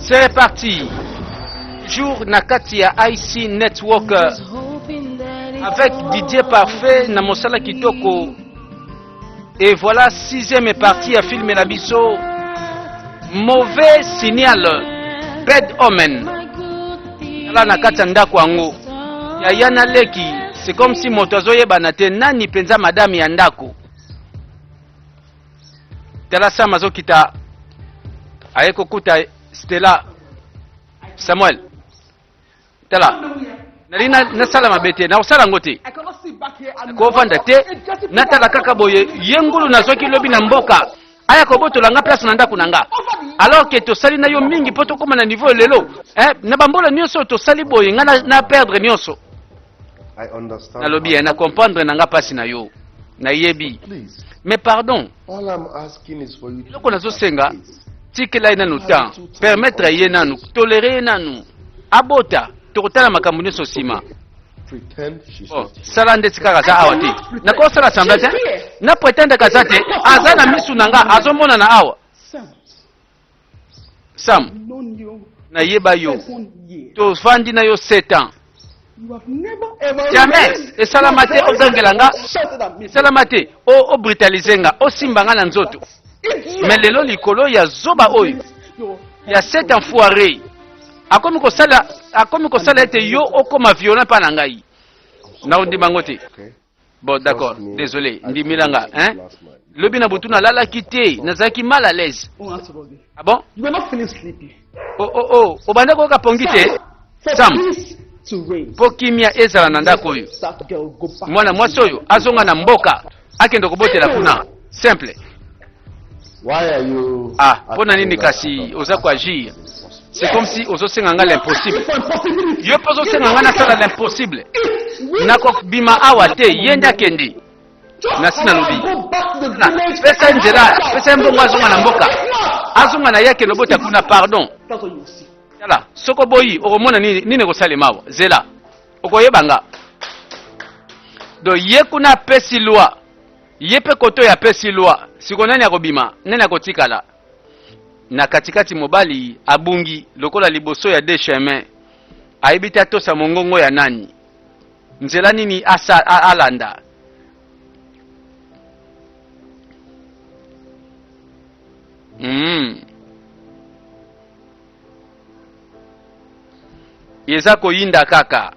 C'est reparti. Jour Nakati ya IC Network avec Didier Parfait na Mosala Kitoko. Et voilà 6e partie à filmer la biso. Mauvais signal. Bad omen. Là Nakati ndako ango. Ya yana leki. C'est comme si motozo yebanate nani penza madame ya ndako. Tela sama zo kita. Ayeko kuta Stella Samuel. Tela. Nalina nasala mabete na usala ngote. Ko vanda te natala kaka boye yengulu nazoki lobi na mboka. Aya ko boto langa place na ndako nanga. Alors que to sali na yo mingi poto koma na niveau lelo. Na bambola nyonso to sali boye nga na perdre nyonso. I understand. Na lobi na comprendre nanga pasi na yo. Na yebi. Mais pardon. All I'm asking is for you to loko nazo senga tikela ina no temps permettre ye nanu tolérer nanu abota tokotala makambo nyonso sima. Sala ndeti kaka za awa te nako sala sambla te na pretende kaza te aza na misu nanga azomona na awa Sam na yeba yo to fandi na yo 7 ans jamais esalamate ozangelanga esalamate o brutalizenga o simbanga na nzoto mais lelo likolo ya zoba oyo ya 7 enfoiré akomi kosala ete yo okoma violent pa na ngai na ondimango te. Bon d'accord, désolé ndimilanga hein lobi na butu na lala kité nazaki mal à l'aise. Ah bon? You were not finished sleeping. Oh obanda ko kapongi te Sam po kimia ezala na ndako oyo mwana mwasi oyo azonga na mboka akende kobotela kuna simple. Why are you pona nini kasi oza kwa agir? C'est comme si ozosenga nga l'impossible. Yo pozo senga nga na sala l'impossible. Nako bima awa te yenda kende. Na sina lobi. Pesa njela, pesa mbongo azonga na mboka. Azonga na yake lobota kuna pardon. Yala, soko boyi okomona nini ko salemawa. Zela. Okoyebanga. Do ye kuna pesi loi. Ye pe koto ya pesi loi. Siko nani akobima, nani akotikala. Na katikati mobali abungi lokola liboso ya de chemin. Aibita tosa mongongo ya nani. Nzela nini alanda. Yeza koyinda kaka.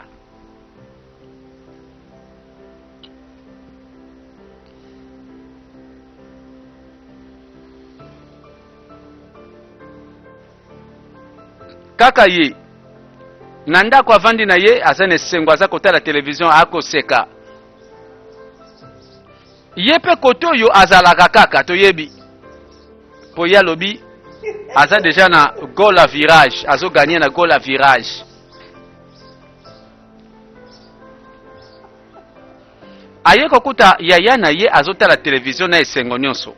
Kaka ye nanda kwa vandi na ye azane sengo aza kotala television ako seka ye pe koto yo azalaka kaka toyebi po ya lobi aza déjà na goal à virage azo gagner na goal à virage aye kokuta yaya na ye azotala television na esengo nyonso.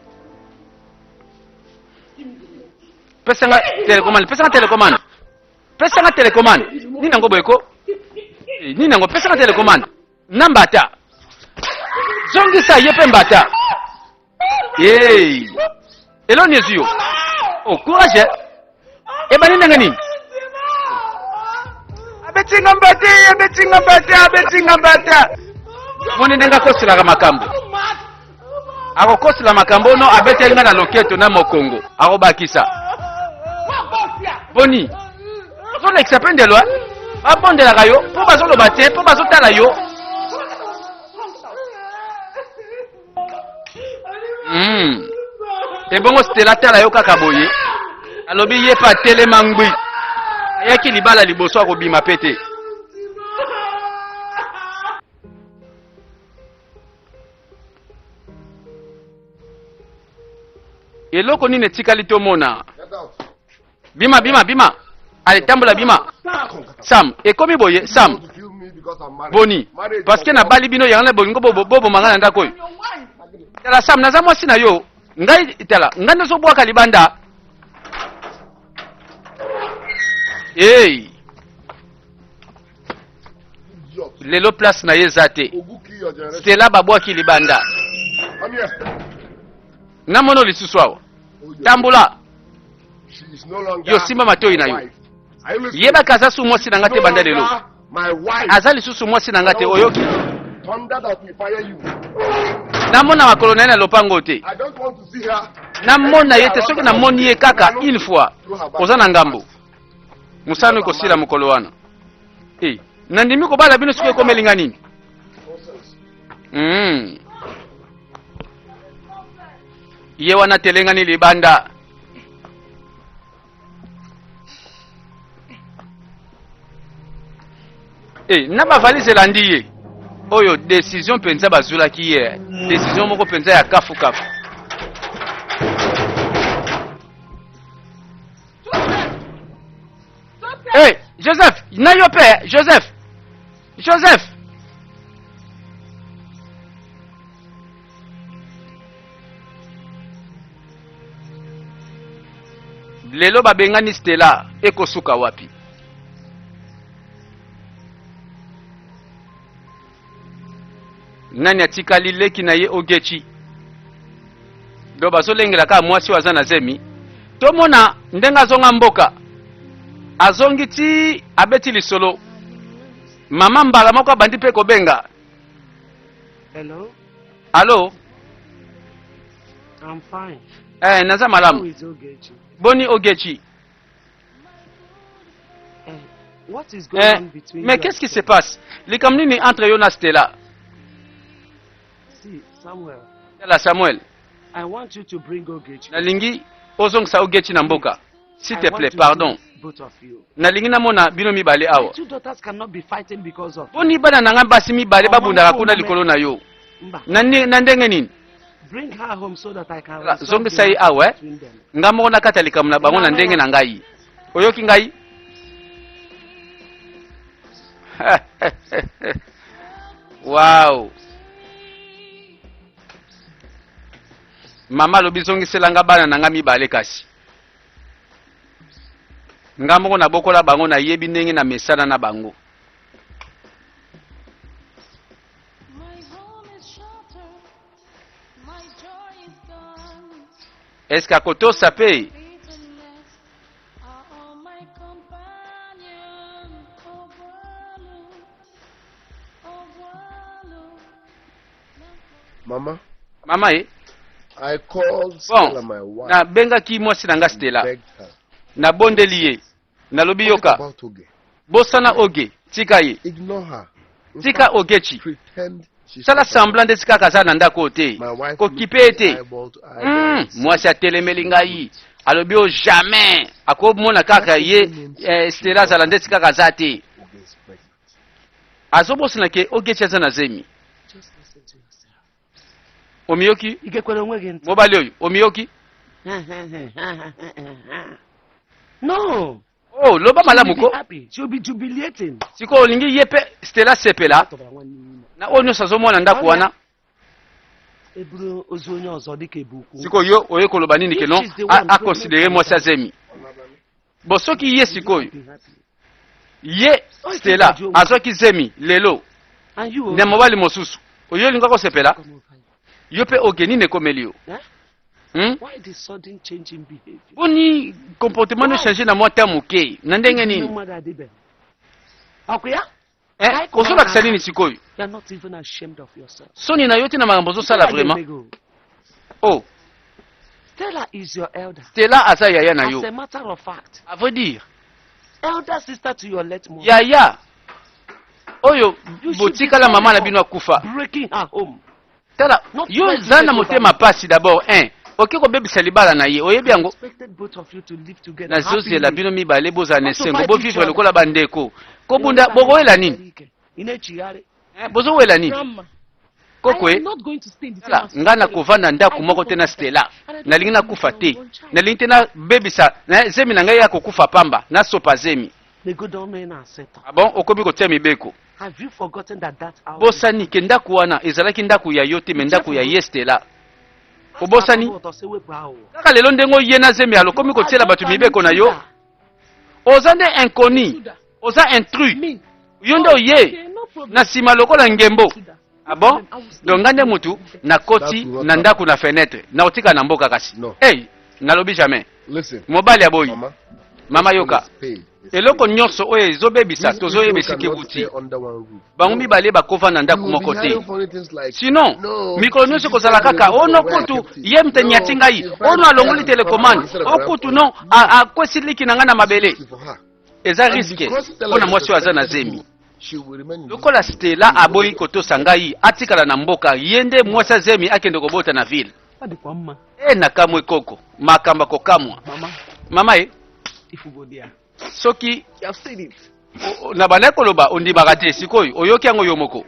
Pesanga telecommande Pesanga telecommande. Nini nango boyeko? Nini nango pesanga telecommande. Nambata. Zongisa yepe mbata. Hey. Elo nyezio. Oh, courage. Eba nini ngani? Abetinga mbata. Moni nenga kosila ka makambo. Ako kosila makambo no abetenga na loketo na mokongo. Ako bakisa. Boni. Zo l'examen de loi. Abonde la rayo. Pour bazo lo bate. Pour bazo tala yo. Et bon, c'était la tala yo kakaboye. Alobi ye pa tele mangui. Ayaki libala liboso akobi mapete. Eloko nini tikali tomona. Bima. Allez, tambola bima. Sam, et comme boye, Sam. Boni. Parce que na bali bino yanga bongo bobo mangana ndako yo. Tala Sam naza mwasi na yo. Ngai tala, ngana zo bwaka libanda. Hey. Lelo place na yezate. C'est là babwaki libanda. Namono lisusu awo. Tambola. She's no longer Yo simba matoi na my yo. wife. Are you listening? Yeba kaza mwasi na She's ngate no banda lelo. longer my wife. Azali susu mwasi na ngate oyoki. Thunder that will fire you. Namona makolonel na lopango te. I don't want to see her. Namona yete soki namoni ye kaka une fois. Oza na ngambo. Musano ko sila mukolo wana. Eh, nandimi ko bala bino suke ko melinga nini? Ye wana telenga ni libanda. Na ba valise landi ye. Oyo décision penza bazula ki ye. Décision moko penza ya kafu kafu. Hey, Joseph, na yo père, Joseph. Joseph. Lelo babengani Stella ekosuka wapi? Nani atikali leki na ye ogechi? Do bazolengela ka mwasi waza na zemi. Tomona ndenga zonga mboka. Azongi ti abeti lisolo. Mama mbala moko bandi pe kobenga. Hello? Allo? I'm fine. Naza How malamu. is Ogechi? Boni ogechi. What is going on between Mais you qu'est-ce qui and se passe? Likamnini entre yo na Stella. See, Samuel, La Samuel. I want you to bring Ogechi. Nalingi ozongisa ogechi na mboka. S'il I te want plaît, to pardon. see both of you. Nalingi namona bino mibale My awa. two daughters cannot be fighting because of Boni bana nanga basi mibale babundaka kuna likolo na yo. Mba. Na ndenge nini? Bring her home so that I can La, resolve zongi the sai matter awe. between them. Ngamo na kata likamu na bango na ndenge na ngai. Oyoki ngai? Wow. Mama lobi zongiselanga bana nanga mibale kasi. Ngamoko na bokola bango na yebi ndenge na mesana na bango. Est-ce qu'à koto sapé? Mama, Mama I called Stella, my bon, wife. na benga ki mwasi nanga Stella. Begged her. Na bondeli ye. Na lobi What yoka. about Oge? Bosana oge. Tika ye. Ignore her. In Tika fact, ogechi. pretend she's Sala not around. semblant de tika kaza na ndako te. My wife Ko looked kipe ete. eyeball to eyeball. Mwasi atelemeli ngai. Alobi o jamais. Akomona kaka ye Stella zala nde tika kaza te. Oge's pregnant. Azobosana ke ogechi aza na zemi. Just listen to yourself. Omiyoki? Ikekwere onwe gị ntị. Mobali oyo. Omiyoki? No. Oh, loba malamu She'll be ko. happy. She'll be jubilating. Siko olingi yepe Stella sepela. Na onyo sazomona ndako wana. Eburu ozu onye ọzọ dịka ebuku. Siko yo oye koloba nini ke non a considérer mwasi azemi. Bo soki ye sikoyo. Ye Stella azoki zemi lelo. And you Ne mobali mosusu. Oyo linga ko sepela. come over here. Yo pe ogeni ne komeli yo. Why the sudden change in behavior? Boni comportement no changer na mwa terme ke. Na ndenge nini? Mmadụ adịbe. Ọkụ ya? Osola kisani ni sikoyo. You are not even ashamed of yourself. Soni na yote na makambo zo sala vraiment. Oh, Stella is your elder. Stella aza yaya na As yo. a matter of fact, A vrai dire. elder sister to your late mother. Yaya. Oyo botikala mama na bino akufa. Breaking her home. Tala yo zana motema pasi d'abord oke kobebisa libala na ye oyebi yango Expected both of you to live together. na zozela bino mibale bozala na Not to esengo fight bovivre each other. lokola bandeko kobunda bokoyela nini Inechigari. bozowela nini Grandma, I kokwe am not going to stay in the same tala house. nga na kovanda ndako moko te na Stella nalingi nakufa te nalingi te nabebisa zemi na ngai ya kokufa pamba nasopa zemi The good old men are settled. bon okomi kotia mibeko Have you forgotten that house? bosani ke ndako wana ezalaki ndako ya yo te me ndako ya ye Stella obosani kaka lelo ndenge oye na zemi alo komi kotiela bato mibeko na yo oza nde inconnu oza intrus Me. yo nde oye Okay, no problem. na nsima lokola ngembo Suda. ah bon donc nga nde mutu nakoti na ndako na fenêtre na otika na mboka kasi No. hey nalobi jamais Listen, mobali aboyi Mama, mama yoka is paid. It's eloko nyonso oyo ezobebisa These tozoyebisa people ke cannot buti stay under one roof. bango mibale bakova na You ndako will moko be te hearing funny things like, sinon no, mikolo nyonso you kozala said kaka you ono where I kutu kept it. ye mutanyati No, ngai if ono I alongoli tell telekomande instead of okutu that no akwesi liki na ngai na mabele for her. eza And riske because Stella mpona is mwasi oyo aza na respected zemi woman, she will remain in lokola this stela aboyi kotosa ngai atikala na mboka ye nde mwasi azemi akende kobota na ville adịkwa mma na kamwe koko makambo kokamwa mama mama ye ifugodia soki you have seen it na bandaki koloba ondimaka te sikoyo oyoki yango yo moko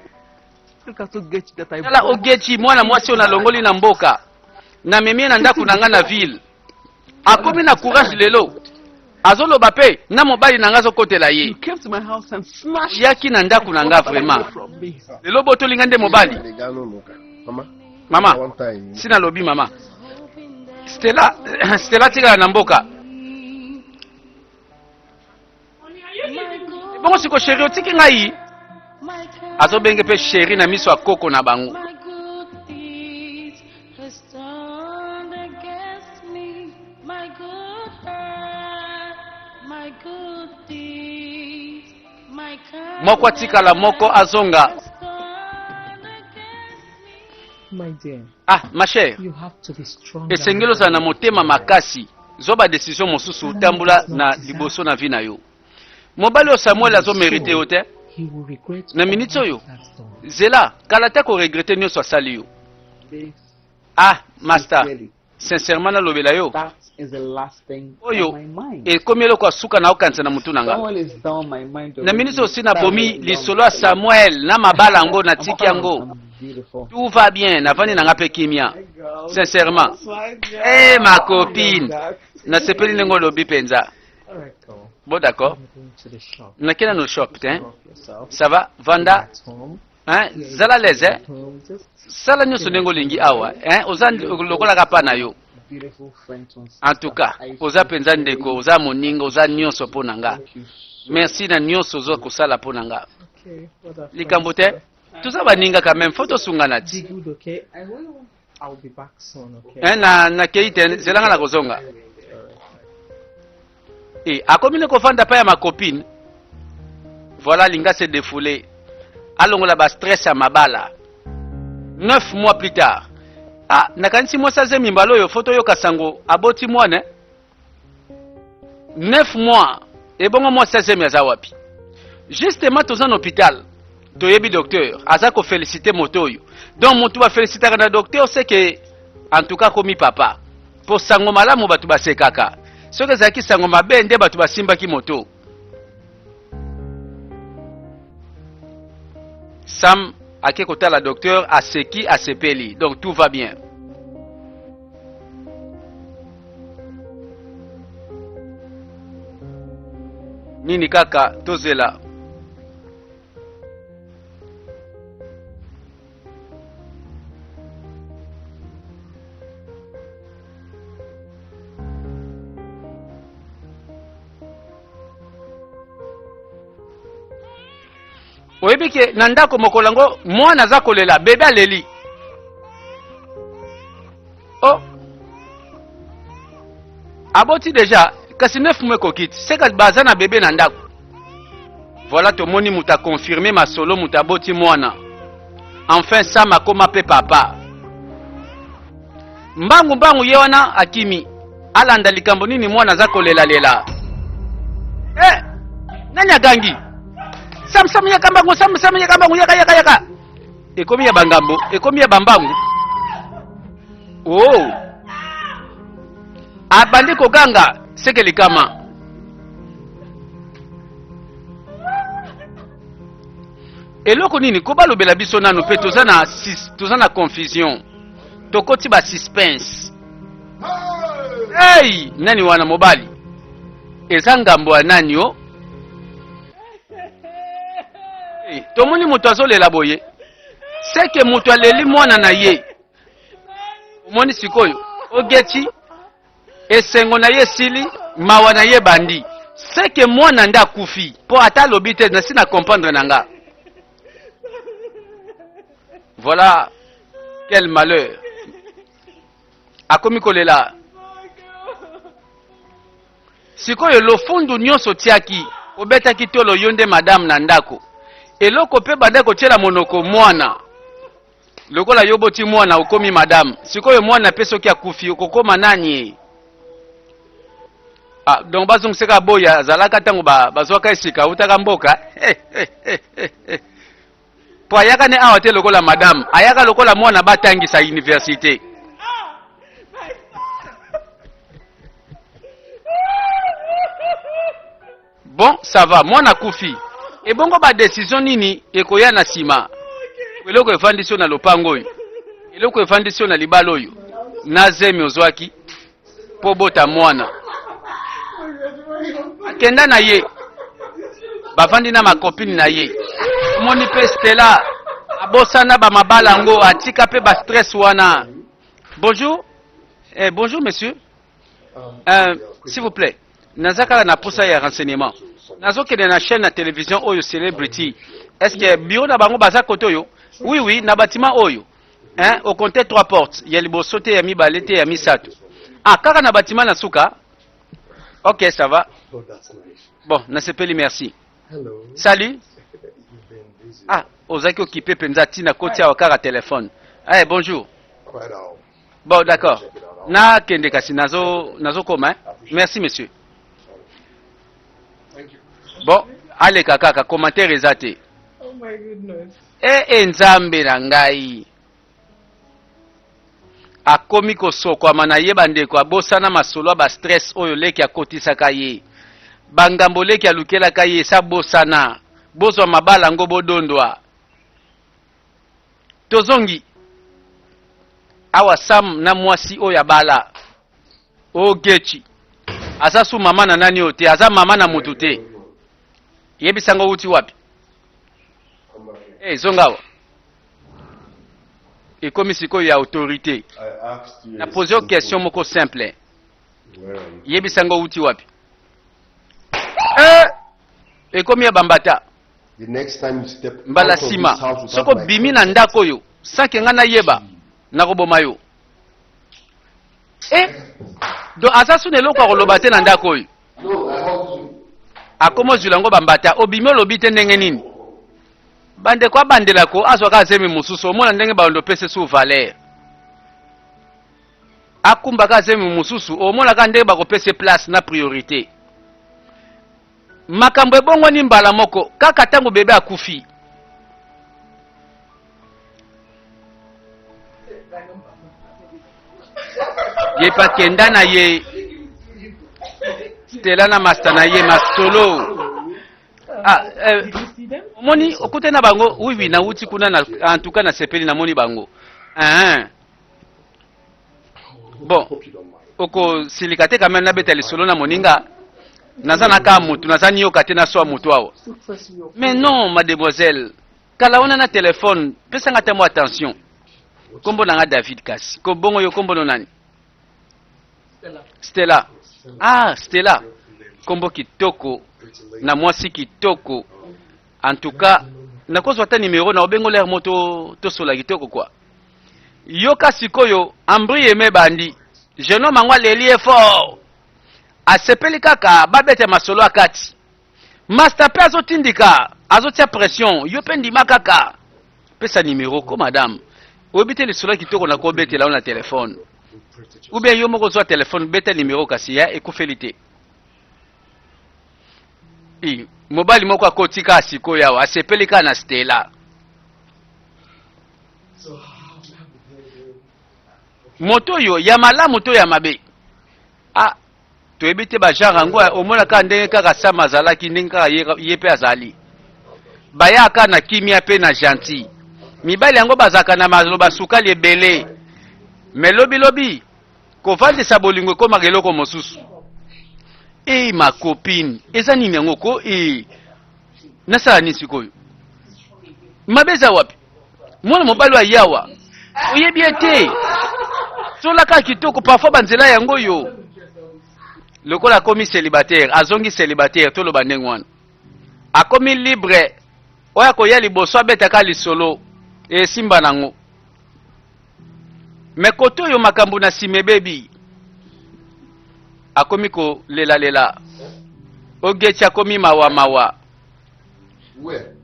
look at Ogechi that I tala ogechi mwana mwasi oyo nalongoli na mboka namemi ye na ndako na ngai na ville akomi na courage lelo azoloba mpe na mobali na ngai azokotela ye you came to my house and snatched yaki na ndako na ngai vraiment from me lelo botolinga nde mobali They got no look. Mama, mama one time, sina lobi mama stela tikala na mboka bongo siko sheri otiki ngai azobenge mpe sheri na miso ya koko na bango My good deeds has turned against me. My good heart, my good deeds, my kind moko atikala moko azonga has turned against me. My dear, ah ma chere you have to be strong. esengeli ozala na motema makasi zwa badesizio mosusu otambola na liboso na vi na yo mobali oyo samuel azomerite yo te He will regret na all miniti oyo he has done. zela kala te koregrete nyonso asali yo This, ah master really, sincèrement nalobela yo that is the last thing oyo on my mind. ekomi eloko ya suka na okanisa na mutu na nga Someone is down my mind. na miniti already. osi nabomi That is lisolo ya samuel na mabala yango natiki yango I'm beautiful. tout va bien navandi na nga mpe kimia sincèrement ma copine nasepeli ndenge olobi mpenza Alright, go. bon d'accord I'm going to the shop. nakenda no shop te Look yourself. ça va vanda At home. zala lese At home. Just sala nyonso ndenge olingi awa oza lokolaka mpa na yo beautiful friends on en tout cas oza mpenza ndeko oza moninga oza nyonso mpo na nga Thank you so merci na nyonso oza kosala mpo na nga Okay, what are likambo friends, te toza baninga quand même fo tosungana Be ti good, okay? I will. I'll be back soon, okay? nakei te zelanga na kozonga akomi ne kofanda mpa ya makopine voilà alinga se défoule alongola bastress ya mabala 9 mois plus tard nakanisi mwasi aze mimbala oyo fo toyoka sango aboti mwana 9 mois ebongo mwasi azemi aza wapi justement toza na hôpital toyebi docteur aza kofélicité moto oyo donc motu bafélicitaka na docteur c'est que en tout cas komi papa mpo sango malamu bato basekaka soki ezalaki sango mabe nde bato basimbaki moto sam ake kotala docteur aseki asepeli donc tout va bien nini kaka tozela oyebi ke na ndako mokolo yango mwana aza kolela bebe aleli aboti deja kasi 9 mois ekokiti seka baza na bebe na ndako voilà tomoni moto akonfirme masolo moto aboti mwana enfin sama akoma mpe papa mbangu ye wana akimi alanda likambo nini mwana aza kolelalela nani agangi sam yaka mbangu sam yaka mbangu yaka ekomi ya bangambo ekomi ya bambangu abandi koganga seke likama eloko nini ko balobela biso nano mpe toza na confusion tokoti ba suspense nani wana mobali eza ngambo ya nani o tomoni moto azolela boye seke moto aleli mwana na ye omoni sikoyo ogeti esengo na ye sili mawa na ye bandi seke mwana nde akufi mpo ata alobi te nasi na comprendre na nga voilà quel malheur akomi kolela sikoyo lofundu nyonso tiaki obetaki tolo yonde madame na ndako eloko pe banda kotiela monoko mwana lokola yoboti mwana okomi madame sikoyo mwana pe soki akufi okokoma nani donc bazongiseka boya azalaka ntango bazwaka esika utaka mboka po ayaka ne awa te lokola madame ayaka lokola mwana batangisa université. Bon, ça va, mwana kufi ebongo ba décision nini ekoya na sima eloko efandisio na lopango oyo eloko efandisio na libalo oyo na zemi ozwaki po bota mwana akenda na ye bafandi na makopini na ye moni pe Stella abosana ba mabala ngo atika pe ba stress wana. Bonjour. Bonjour monsieur. S'il vous plaît. Nazaka na posa ya renseignement. Nazokende na chaîne na télévision oyo celebrity. Est-ce que bureau na bango baza koto yo? Oui, na bâtiment oyo. Hein, au compter 3 portes. Ya liboso te ya mibale te ya misato. Kaka na bâtiment na suka. OK, ça va. Bon, na sepeli merci. Hello. Salut. Ozaki occupé penza tina koti ya kaka téléphone. Bonjour. Quite all. Bon, d'accord. Na kende kasi nazo koma. Merci monsieur. Bon, allez kaka commentaire ezate. Oh my goodness. Nzambe na ngai. Akomi kosoko mana yeba ndeko abosana masolo ba stress oyo leki akotisaka ye. Bangambo leki alukela kaye sa bosana. Bozwa mabala ngo bodondwa. Tozongi. Awa Sam na mwasi oyo abala. O gechi. Asa su mama na nani ote, asa mama na mutu te. Yebisango uti wapi? Zongawa. Ekomi sikoyo ya autorité. Na pose une question moko simple. Yebisango uti wapi? Ekomi ya bambata. The next time you step Mbala out of sima. this house Soko without my bimi na ndako yo. Sake ngana yeba. Nakoboma yo. Do asasu neloko akoloba te na ndako oyo. No, I helped you. Akomo zulango bambata obimi olobi te ndenge nini. Bande kwa bandelako azwaka azemi mususu omona ndenge bando pese su valeur. Akumbaka azemi mususu omona ka ndenge bakopese place na priorité. Makambo ebongo ni mbala moko kaka tango bebe akufi. Ye pa kenda na ye Stella na master na ye masolo. Did you see them? Moni okute na bango oui na uti kuna na en tout cas na sepeli na moni bango. Bon oko silikate kamena na beta lisolo na moninga nazana ka mutu nazani yo kate na so mutu awo. Mais non mademoiselle kala ona na téléphone pesa ngata mo attention. Kombo na nga David kasi. Ko bongo yo kombo no nani? Stella. Stella. Kombo kitoko na mwasi kitoko. En tout cas, na kozwa ta numéro na obengo l'air moto to sola kitoko quoi. Yo kasi koyo ambri eme bandi. Jeune homme ngwa leli fort. Asepeli kaka babete masolo akati. Master pe azotindika, azotia pression, yo pe ndima kaka. Pesa numéro ko madame. Obite le sola kitoko na ko bete la na téléphone. Ou bien yo moko zwa téléphone bete numéro kasi ya ekufélité. Mobile moko akotika asiko yawo asepelika na Stella. Moto yo ya malamu to ya mabe. To ebite ba genre ngo omona ka ndenge kaka sama zalaki ndenge kaka ye pe azali. Baya aka na kimia pe na gentil. Mibali yango bazaka na mazloba sukali ebele. Melobi ko vandi sa bolingo ko mageloko mosusu. Ma copine, eza nini yango ko nasala nini sikoyo? Mabeza wapi? Mwana mobali wa yawa. Oyebi ete. Sola ka kitoko parfois banzela yango yo. Lokola akomi célibataire, azongi célibataire to lo bandenge wana. Akomi libre. Oya ko ya liboso abetaka lisolo simba nango. Mekoto yo makambo na simebebi. Akomi ko lela. ogecha komi mawa mawa. Where?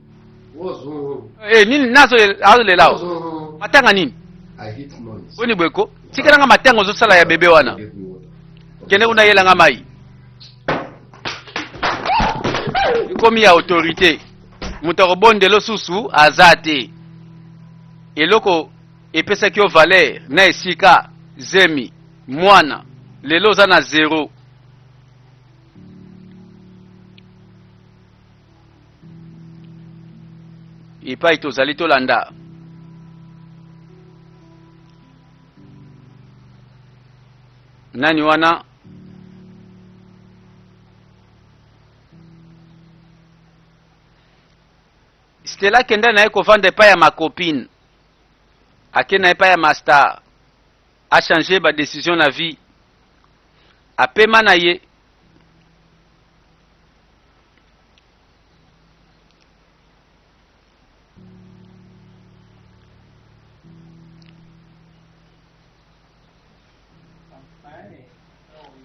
What's wrong? Nini nazo le What's wrong? matanga nini? I hate noise. Oni bweko tikela nga matanga ozosala ya bebe wana. Give me water. Kende una yela nga mai. Komi ya autorité. Moto akobondela susu aza te. Eloko epesaki yo valeur na esika zemi mwana lelo oza na 0. Epai tozali tolanda. Nani wana? Stella kenda na ye kovanda epai ya ma copine. Ake na epai ya master. A changé ba décision na vie. Apema na ye.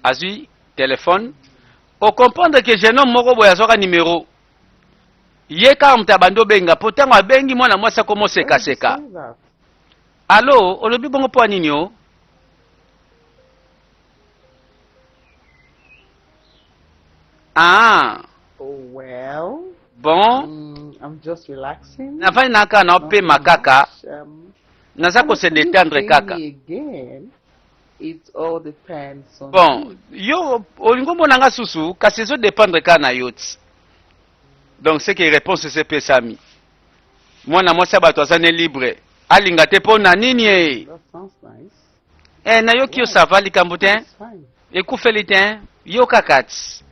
Azui téléphone. Au comprendre que jeune homme moko boya soka numéro. Ye ka mtabando benga potango abengi mwana mwasa komo seka seka. Allô, olobi bongo po nini yo? Ah. Oh, well. Bon. I'm just relaxing. Nafanya naka na ope makaka. Naza ko se Honestly, détendre saying kaka. me again, it all depends on Bon, you. yo olingo monanga susu kasi zo dépendre ka na yoti. Donc c'est que réponse c'est pesami. Mwana mwasa bato azane libre. Alinga te po na nini e? That sounds nice. Na yo kio sava likambo te? That's fine. Ekufeli te? Yo kakati.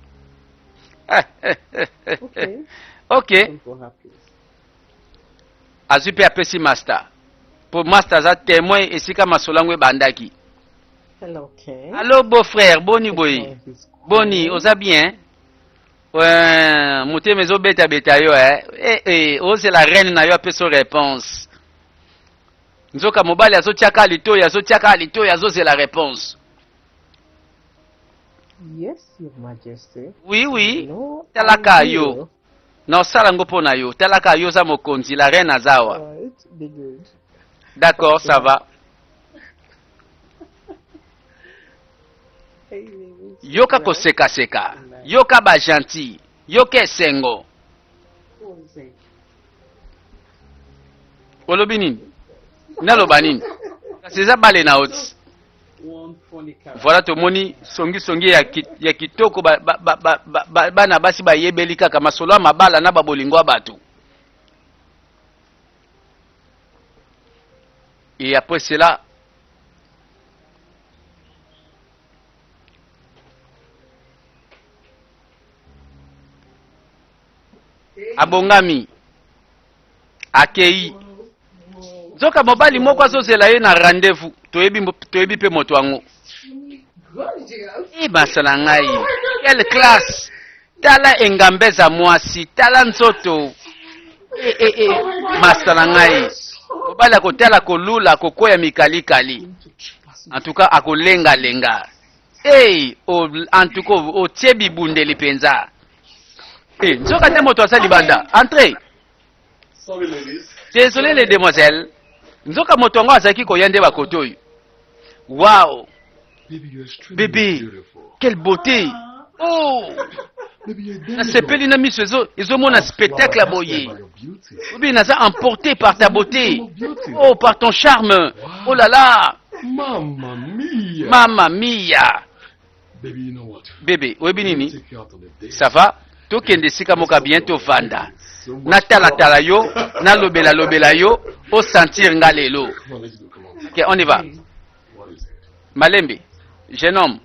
Okay. Ok. Don't go happy. Azui pe apesi master. Po master za témoin esika masolango bandaki. Hello, Ken. Allô beau-frère, boni boy. Life is cool. Boni, oza bien? Ouais, motema ezo beta beta yo c'est la reine na yo apeso réponse. Nzoka mobali azotiaka litoyi, c'est la réponse. Yes, Your Majesty. Oui, oui. No, Talaka I'm yo. here. Na osala ngo mpo na yo. Talaka yo za mokonzi, la reine azawa. Alright, be good. D'accord, ça va. Hey, baby. Yoka koseka seka. Yoka ba gentil. Yoka esengo. What is it? Olobi nini? Naloba nini? Kasi eza bale na oti. One funny character. Voilà tomoni songi ya kitoko bana basi bayebeli kaka masolo ya mabala na babolingo ya bato. Et après cela, abongami akei nzoka mobali moko azozela ye na rendez-vous toyebi pe moto yango. Basala ngai quelle classe, tala engambeza mwasi, tala nzoto masala ngai mobali akotala kolula kokoya mikalikali, en tout cas akolenga-lenga. En tout cas otie bibundeli penza. Nzoka te moto asali banda entrez. Sorry, ladies. Désolé les demoiselles. Nzoka moto ngo azaki koyande bakoto oyo. Wow. Baby, you're extremely Bébé, beautiful. quelle beauté. Oh. Baby, you're Na delicate. sepeli na miso ezomona spectacle Wow, boye. that's your beauty. Obi naza emporté par ta beauté. Your beauty. Oh, par ton charme. Oh là là. Mamma mia. Mamma mia. Baby, you know what? Bébé, oyebi nini? Take you out on a date. Ça va? Tokende sika moka bientôt vanda. So much Na tala yo, na lobela yo, o sentir nga lelo. Come on, let's go. Come on. Ok, on y va. What is it? Malembe, jeune homme.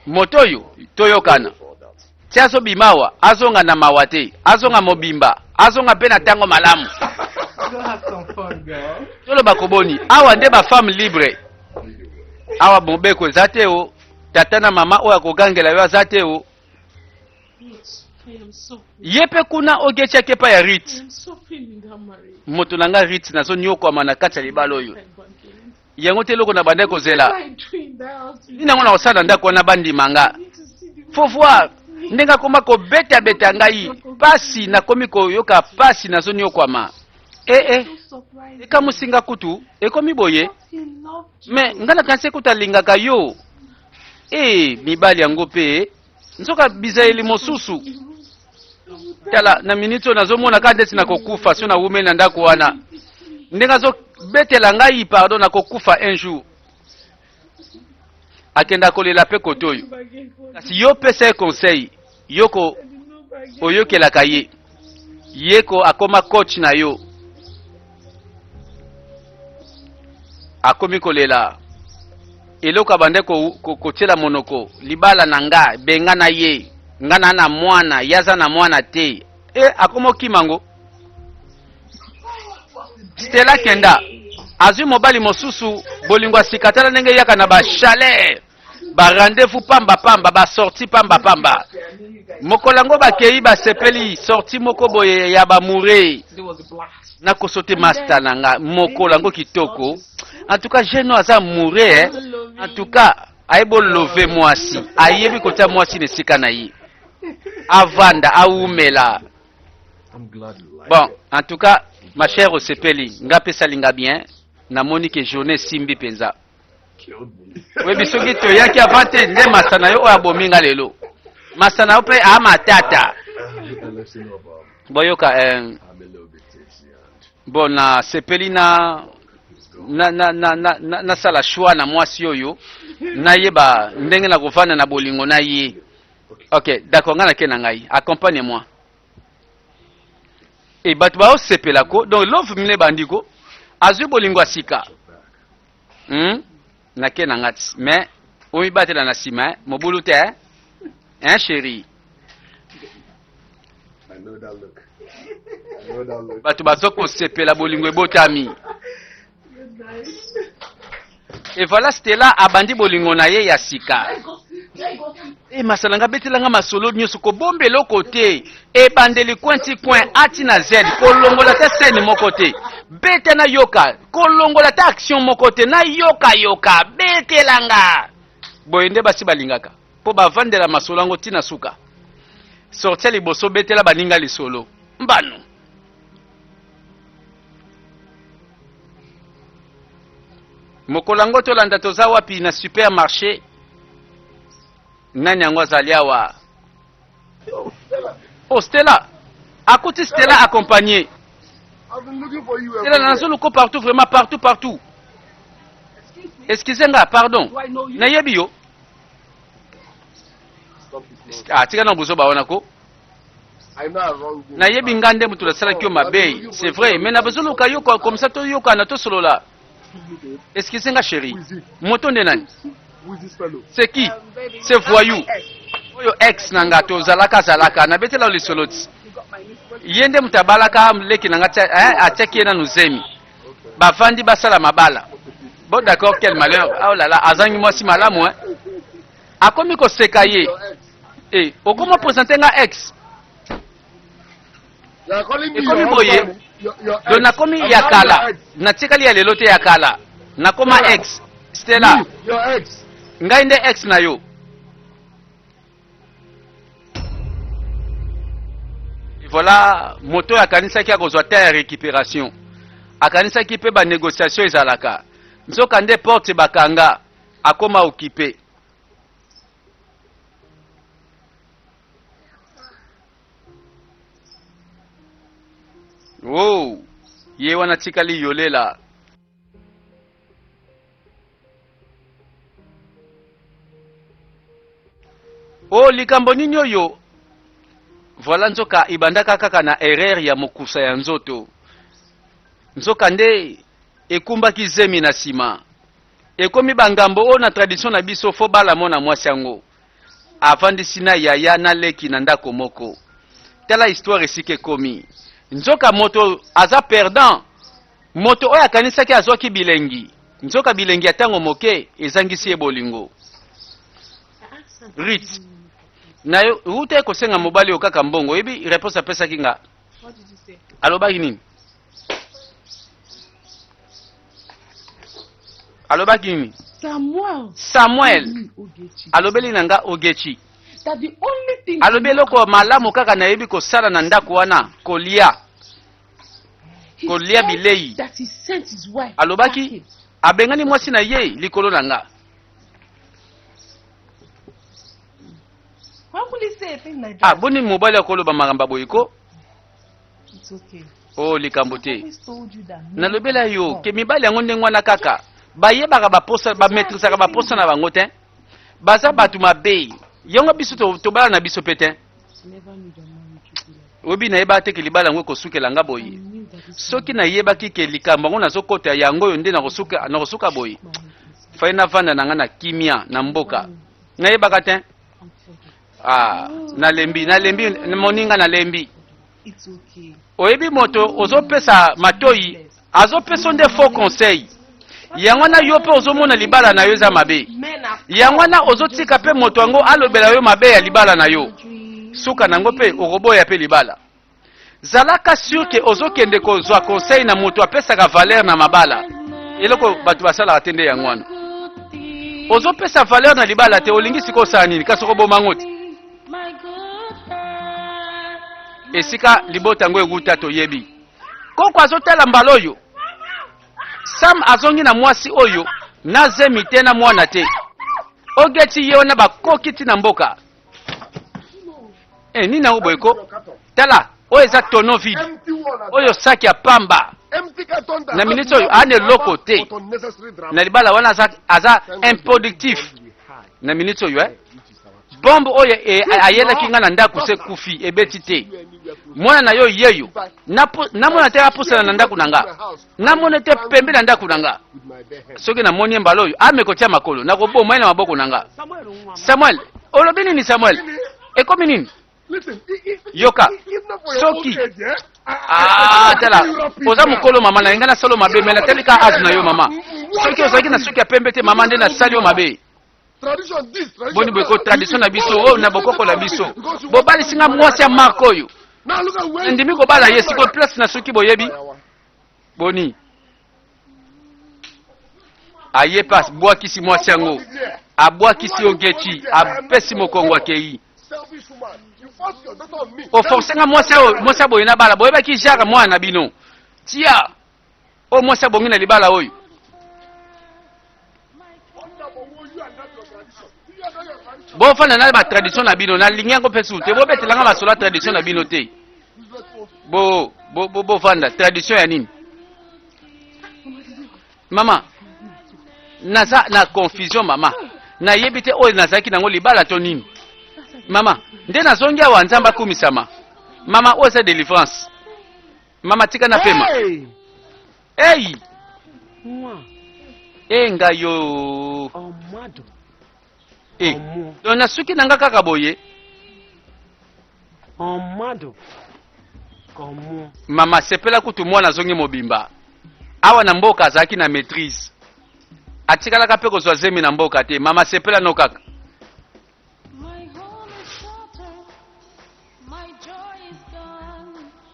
Moto yo, toyokana. For that. Ti azobimawa, azonga na mawate, azonga mobimba, azonga pe na tango malamu. Go have some fun, girl. Toloba koboni, awa nde ba femme libre. Awa bombeko eza te o. Tata na mama oyo akogangela yo aza te o. I am so, Ye pe kuna ogetiaki epai ya I Rit. am so feeling that marriage. Moto na nga Rit nazoniokwama na kati ya libala oyo. Like one thing. Yango te eloko na bande What kozela. am I doing in that house? Nini yango na kosala ndako wana bandima nga. I need to see the Faut voir. ndenga koma ko beta beta ngai pasi na komi ko yoka pasi na zoni yokwama eka musinga kutu ekomi boye me ngana kanse kutalingaka yo mibali yango pe nzoka bizaeli mosusu tala na minito nazomona ka ndeti na kokufa so na wumeli na ndako wana ndenga zo betela ngai pardon na kokufa un jour akenda kolela pe kotoyo kasi yo pesa conseil yoko oyokelaka ye yeko akoma coach na yo akomi kolela eloko abande kotiela monoko libala na nga benga na ye nga na mwana yaza na mwana te akoma okimango Stella kenda azwi mobali mosusu bolingo asika tala ndenge yaka na bachalet rendez-vous pamba pamba basorti pamba pamba mokolango bakei basepeli sorti moko boye ya bamure na kosote master nanga mokolango kitoko en tout cas jeune aza mure en tout cas ayebo love mwasi ayebi kota mwasi nesika na ye avanda aumela bon en tout cas ma chère osepeli nga pesa linga bien namoni ke journée simbi penza webi soki toyaki avante nde masana yo oyo abominga lelo masana yo mpe amatata boyoka bon na sepeli nasala shwa na mwasi oyo nayeba ndenge na kovanda na bolingo na ye ok d'accord nga nake na ngai accompagne moi e bato baosepelako donc love mine bandiko azwi bolingo asika nake na ngati mais omibatela na nsima mobulu te chéri bato bazo kosepela bolingo ebotami et voilà Stella abandi bolingo na ye ya sika masalanga betelanga masolo nyonso kobombela kote ebandeli kwenti coin ati na z kolongola te scène moko te bete na yoka kolongola te action moko te na yoka betelanga boye nde basi balingaka mpo bavandela masolo yango ntina suka sortia liboso betela baninga lisolo mbano mokolango tolanda toza wapi na supermarché nani yango azali awa Stella akuti Stella accompagné Stella nazoluka partout vraiment partout excusez-nga pardon nayebi yo tika na bozo baona ko nayebi nga nde mutu nasalaki yo mabe c'est vrai mais nazoluka yo comme ça toyokana tosolola excusez-nga chérie moto nde nani c'est qui c'est voyou oyo ex nanga tozalaka zalaka na betela lisolo ti yende mutabalaka leki nanga atiaki ye na nuzemi bavandi basala mabala bon d'accord quel malheur oh là là azangi mwasi malamu akomi koseka ye okoma présente nga ex ekomi boye do nakomi ya kala natikali ya lelo te ya kala nakoma ex Stella ngai nde ex na yo voilà moto akanisaki akozwa te ya récupération akanisaki mpe banégociation ezalaka nzoka nde porte bakanga akoma okipe ye wana tikali yolela likambo nini oyo voilà nzoka ibandaka kaka na erreur ya mokusa ya nzoto nzoka nde ekumbaki zemi na nsima ekomi bangambo oyo na tradition na biso fo bala mona mwasi yango avandisi na yaya na leki na ndako moko tala histoire esika ekomi nzoka moto aza perdant moto oyo akanisaki azwaki bilengi nzoka bilengi ya ntango moke ezangisi ye bolingo rit na yo uta ekosenga mobali oyo kaka mbongo yebi réponse apesaki nga alobaki nini alobaki nini Samuel alobeli na nga Ogechi that the only thing alobi eloko malamu kaka nayebi kosala na ndako wana kolia he kolia said bilei. that he sent his wife Alobaki back abengani mwasi na ye likolo na nga. How could he say a thing like that? Boni mobali akoloba makambo boyiko. It's okay. Oh likambo I te. always told you that. Nalobela yo ke mibali yango ndenge wana kaka bayebaka baposa bametrisaka baposa na bango te baza batu mabe yango biso tobala na biso pe te. Never knew the man to do that. Obi nayeba te ke libala yango ekosukela nga boye. I knew that this Soki nayebaki ke likambo yango nazokota yango oyo nde nakosuka boy. man was Fai na vanda na nga na kimia na mboka nayebaka te. Nalembi moninga nalembi. It's okay. Oyebi moto ozopesa matoyi azopesa nde faux conseil yango na yo pe ozomona libala na yo eza mabe Men are yango na ozotika pe moto yango alobela yo mabe ya libala na yo suka nango pe okoboya pe libala. Zalaka sûr ke ozokende kozwa conseil na moto apesaka valeur na mabala eloko bato basalaka te nde yango wana. Ozopesa valeur na libala te olingi siko osala nini kasi okoboma ngo te. My good heart. Esika libota yango eguta toyebi koko azotala mbala oyo Sam azongi na mwasi oyo nazemi te na mwana te ogeti ye wana bakoki ti na mboka nini na uboyeko tala oyo eza tono vide oyo saki ya pamba na minute oyo ane loko te na libala wana aza improductif na minute oyo bombe oyo ayelaki nga na ndako se kufi ebeti te mwana na yo yeyo namona te apusana na ndako na nga namona te pembe na ndako na nga soki namoni ye mbala oyo amekotia makolo nakoboma ye na maboko na nga. Samuel olobi nini Samuel ekomi nini yoka soki tala oza mokolo mama na yenga na salo mabe me natali ka age na yo mama soki ozalaki na suki ya pembe te mama nde nasali yo mabe. Boni boyeko tradition na biso oyo na bokoko na biso bobalisinga mwasi ya marke oyo ndimi kobala ye siko place na suki boyebi boni aye pas bwakisi mwasi yango abwakisi ogeti apesi mokongo akei oforcenga mwasi aboye na bala boyebaki jara mwana na bino tia o mwasi abongi na libala oyo bofanda na ba tradition na bino na lingi yango pesu te bobetelanga masolo ya tradition na bino te bofanda tradition ya nini mama naza na confusion mama nayebi te oyo nazalaki nango libala to nini mama nde nazongi awa nzambe akumisama mama oyo eza délivrance mama tika na pema eyi nga yo donc na suki na nga kaka boye mama sepela kutu mwana azongi mobimba awa na mboka azalaki na maîtrise atikalaka mpe kozwa zemi na mboka te mama sepela no kaka.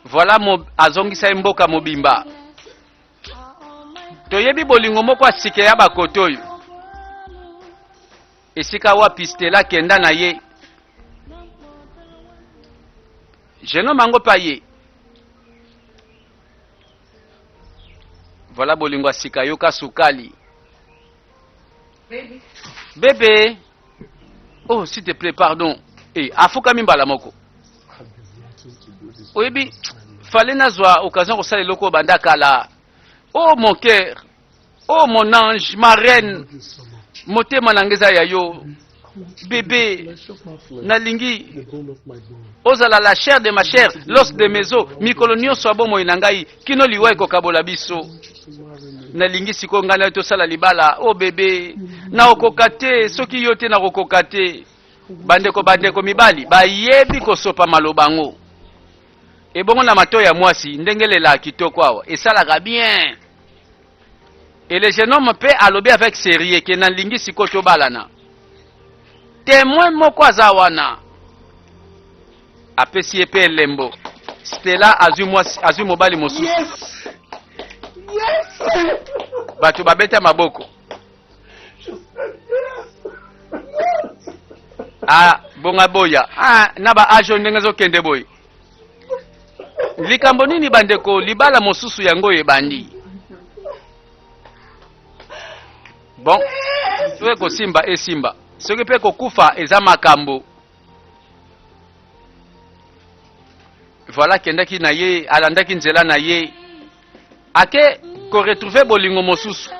Voilà azongisa ye mboka mobimba toyebi bolingo moko asike ya bakoto oyo esika wapi Stella kenda na ye jeno mango pa ye. Voilà bolingo asika yoka sukali bébé oh s'il te plaît pardon afuka mimbala moko oyebi fallait nazwa occasion kosala eloko banda kala. Oh mon cœur, oh mon ange, ma reine, motema nangeza ya yo, bébé, nalingi, ozala la chair de ma chair, l'os de mes os, mikolo nyonso abomo inangai, kino liwa ekokabola biso. Nalingi siko ngana tosala libala, oh bébé, na okokate, soki yote na okokate, bandeko mibali, bayebi kosopa malobango. Ebongo na mato ya mwasi ndengelela kitoko awa esalaka bien et le jeune homme peut alobi avec sérieux ke na lingi sikoto balana témoin moko aza wana apesi ye pe elembo Stella azwi mobali mosusu bato babeta maboko bonga boya na ba ajo ndenge ezokende boye likambo nini bandeko libala mosusu yango ebandi bon soki kosimba esimba soki mpe kokufa eza makambo voilà kendaki na ye alandaki nzela na ye ake koretrouve bolingo mosusu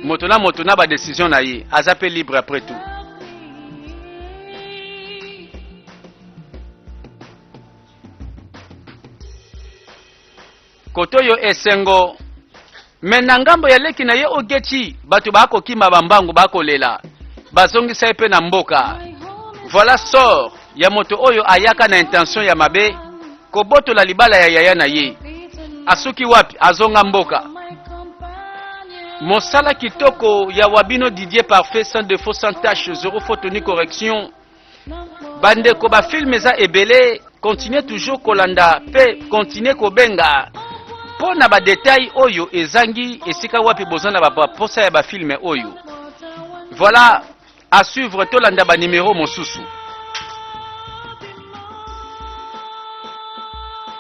moto na badécision na ye aza mpe libre après tout. Kotoyo esengo me na ngambo ya leki na ye ogeti bato bakokima bambangu bakolela bazongisa ye mpe na mboka. Voilà sort ya moto oyo ayaka na intention ya mabe kobotola libala ya yaya na ye asuki wapi azonga mboka. Mosala kitoko ya wabino Didier parfait sans défaut sans tâche zéro faute ni correction bandeko ba film eza ebele continuer toujours kolanda pe continuer kobenga pona ba détail oyo ezangi esika wapi bozana ba posa ya ba film oyo. Voilà à suivre tolanda ba numéro mosusu.